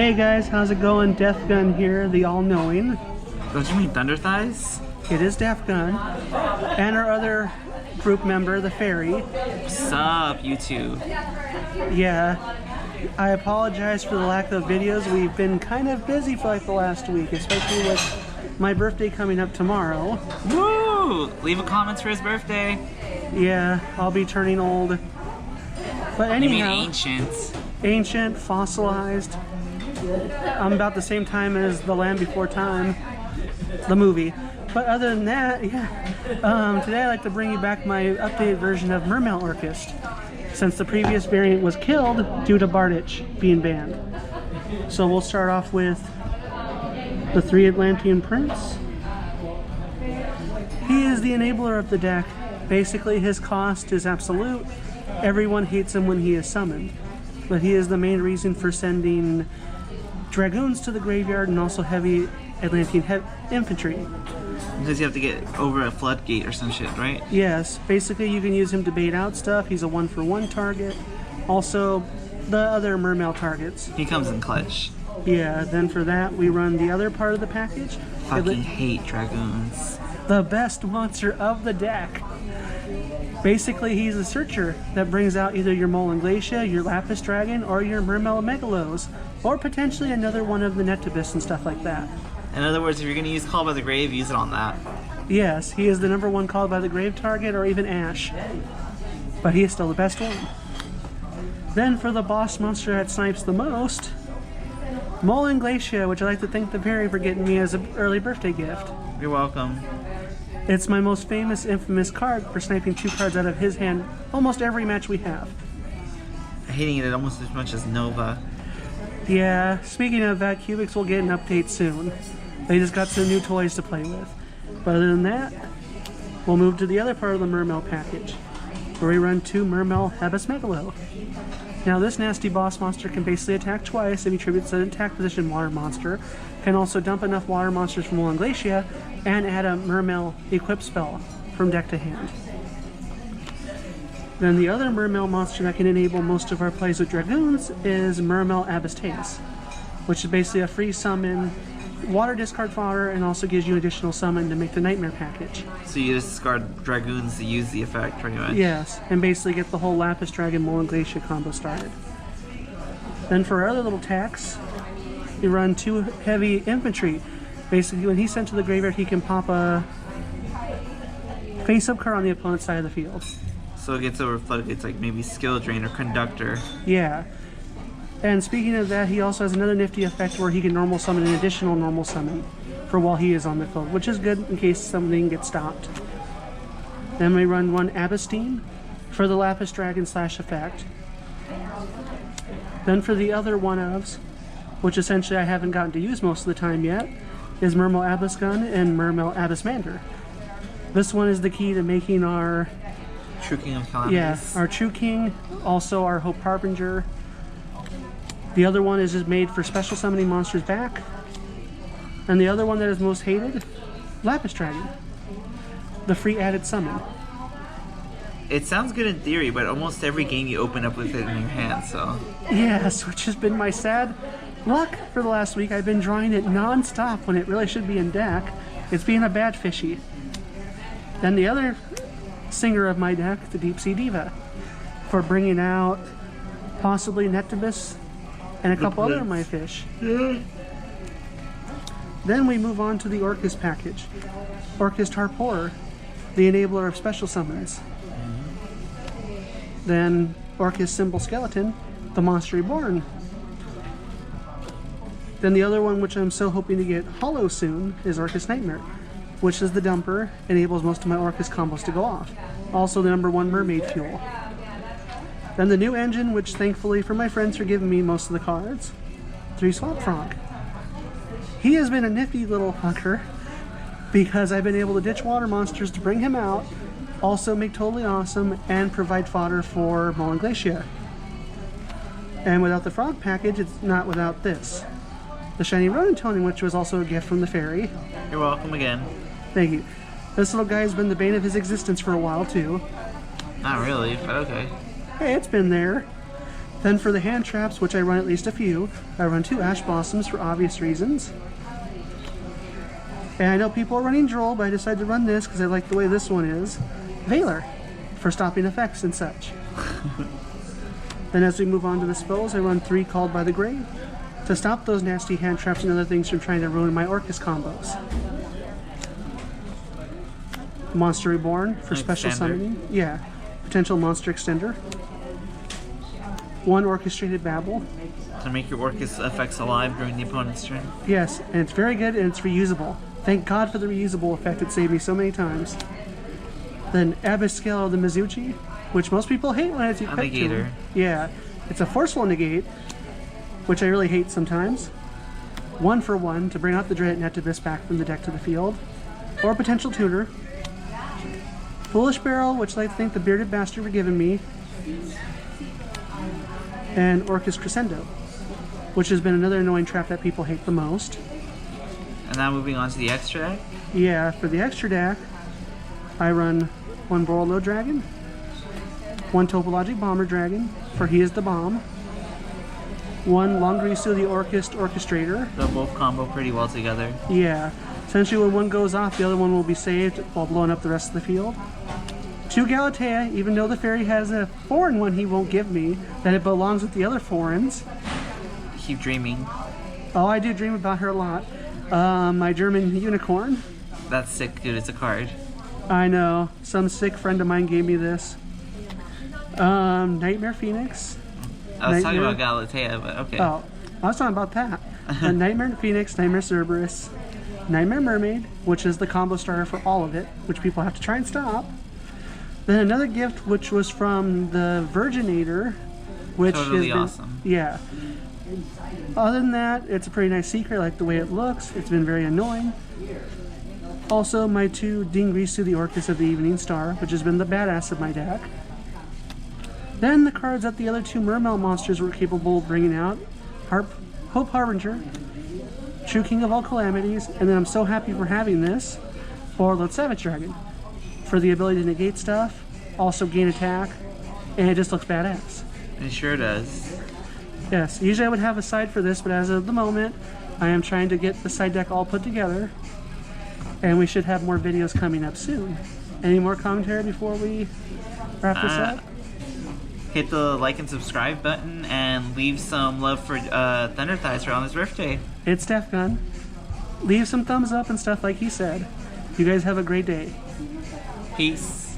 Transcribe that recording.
Hey guys, how's it going? DeathGun here, the all-knowing. Don't you mean Thunder Thighs? It is DeathGun. And our other group member, the Fairy. What's up, you two? Yeah, I apologize for the lack of videos. We've been kind of busy for like the last week, especially with my birthday coming up tomorrow. Woo! Leave a comment for his birthday. Yeah, I'll be turning old. But anyhow, you mean ancient? Ancient, fossilized. I'm about the same time as The Land Before Time, the movie. But other than that, yeah. Today I'd like to bring you back my updated version of Mermail Orcust, since the previous variant was killed due to Bardich being banned. So we'll start off with the 3 Atlantean Prince. He is the enabler of the deck. Basically his cost is absolute. Everyone hates him when he is summoned. But he is the main reason for sending dragoons to the graveyard and also heavy Atlantean infantry. Because you have to get over a floodgate or some shit, right? Yes, basically you can use him to bait out stuff. He's a 1-for-1 target. Also, the other mermail targets. He comes in clutch. Yeah, then for that we run the other part of the package. Fucking hate dragoons. The best monster of the deck. Basically, he's a searcher that brings out either your Moulinglacia, your Lapis Dragon, or your Mermail Megalos, or potentially another one of the Netibus and stuff like that. In other words, if you're going to use Call by the Grave, use it on that. Yes, he is the #1 Called by the Grave target, or even Ash. But he is still the best one. Then for the boss monster that snipes the most, Moulinglacia, which I'd like to thank the Fairy for getting me as an early birthday gift. You're welcome. It's my most famous, infamous card for sniping 2 cards out of his hand almost every match we have. Hating it almost as much as Nova. Yeah, speaking of that, Cubics will get an update soon. They just got some new toys to play with. But other than that, we'll move to the other part of the Mermail package, where we run 2 Mermail Abyss Megalo. Now this nasty boss monster can basically attack twice if he tributes an attack position water monster, can also dump enough water monsters from Moulinglacia, and add a Mermail equip spell from deck to hand. Then the other Mermail monster that can enable most of our plays with Dragoons is Mermail Abyss, which is basically a free summon, water discard fodder, and also gives you additional summon to make the Nightmare package. So you discard Dragoons to use the effect, pretty much? Yes, and basically get the whole Lapis Dragon Moulinglacia combo started. Then for our other little tax, you run 2 heavy infantry. Basically, when he's sent to the graveyard, he can pop a face-up card on the opponent's side of the field. So it gets over floodgates, like maybe Skill Drain or Conductor. Yeah. And speaking of that, he also has another nifty effect where he can normal summon an additional normal summon for while he is on the field, which is good in case something gets stopped. Then we run 1 Abyssine for the Lapis Dragon / effect. Then for the other one-ofs, which essentially I haven't gotten to use most of the time yet, is Mermail DeathGun and Mermail Abyssmander. This one is the key to making our True King of Calamities. Yeah, our True King, also our Hope Harbinger. The other one is just made for special summoning monsters back. And the other one that is most hated, Lapis Dragon. The free added summon. It sounds good in theory, but almost every game you open up with it in your hand, so... Yes, which has been my sad luck for the last week. I've been drawing it non-stop when it really should be in deck. It's being a bad fishy. Then the other singer of my deck, the Deep Sea Diva, for bringing out possibly Netibus and a couple other of my fish. Then we move on to the Orcust package. Orcust Harporer, the enabler of special summons. Then Orcust Symbol Skeleton, the Monster Reborn. Then the other one, which I'm so hoping to get hollow soon, is Orcust Nightmare, which is the dumper, enables most of my Orcust combos to go off. Also the #1 Mermaid Fuel. Then the new engine, which thankfully for my friends are giving me most of the cards, 3 Swamp Frog. He has been a nifty little fucker because I've been able to ditch water monsters to bring him out, also make Totally Awesome, and provide fodder for Moulinglacia. And without the frog package, it's not without this. The Shiny Ronin Toning, which was also a gift from the Fairy. You're welcome again. Thank you. This little guy has been the bane of his existence for a while too. Not really, but okay. Hey, it's been there. Then for the hand traps, which I run at least a few, I run 2 Ash Blossoms for obvious reasons. And I know people are running Droll, but I decided to run this because I like the way this one is. Valor, for stopping effects and such. Then as we move on to the spells, I run 3 Called by the Grave to stop those nasty hand traps and other things from trying to ruin my Orcust combos. Monster Reborn for special summoning. Yeah, potential monster extender. 1 Orchestrated Babble. To make your Orcust effects alive during the opponent's turn. Yes, and it's very good and it's reusable. Thank God for the reusable effect, it saved me so many times. Then Abysscale of the Mizuchi, which most people hate when it's a negator. Yeah, it's a forceful negate, which I really hate sometimes. 1 for 1 to bring out the Dread Netivus back from the deck to the field, or a potential tutor. Foolish Barrel, which I think the Bearded Bastard were giving me, and Orcust Crescendo, which has been another annoying trap that people hate the most. And now moving on to the extra deck? Yeah, for the extra deck, I run 1 Borolo Dragon, 1 Topologic Bomber Dragon, for he is the bomb, 1 Longrisu the Orcust Orchestrator. They'll both combo pretty well together. Yeah, essentially when one goes off, the other one will be saved while blowing up the rest of the field. 2 Galatea, even though the fairy has a foreign one he won't give me, that it belongs with the other foreigns. Keep dreaming. Oh, I do dream about her a lot. My German unicorn. That's sick, dude. It's a card. I know. Some sick friend of mine gave me this. Nightmare Phoenix. I was talking about Galatea, but okay. Oh, I was talking about that. Nightmare Phoenix, Nightmare Cerberus, Nightmare Mermaid, which is the combo starter for all of it, which people have to try and stop. Then another gift, which was from the Virginator, which totally has been, awesome. Yeah. Other than that, it's a pretty nice secret. I like the way it looks. It's been very annoying. Also, my 2 Dingrisu the Orcust of the Evening Star, which has been the badass of my deck. Then the cards that the other 2 Mermail monsters were capable of bringing out. Hope Harbinger, True King of All Calamities, and then I'm so happy for having this, Borrowed Savage Dragon, for the ability to negate stuff, also gain attack, and it just looks badass. It sure does. Yes, usually I would have a side for this, but as of the moment, I am trying to get the side deck all put together, and we should have more videos coming up soon. Any more commentary before we wrap this up? Hit the like and subscribe button and leave some love for Thunder Thighs on his birthday. It's DeathGun. Leave some thumbs up and stuff like he said. You guys have a great day. Peace.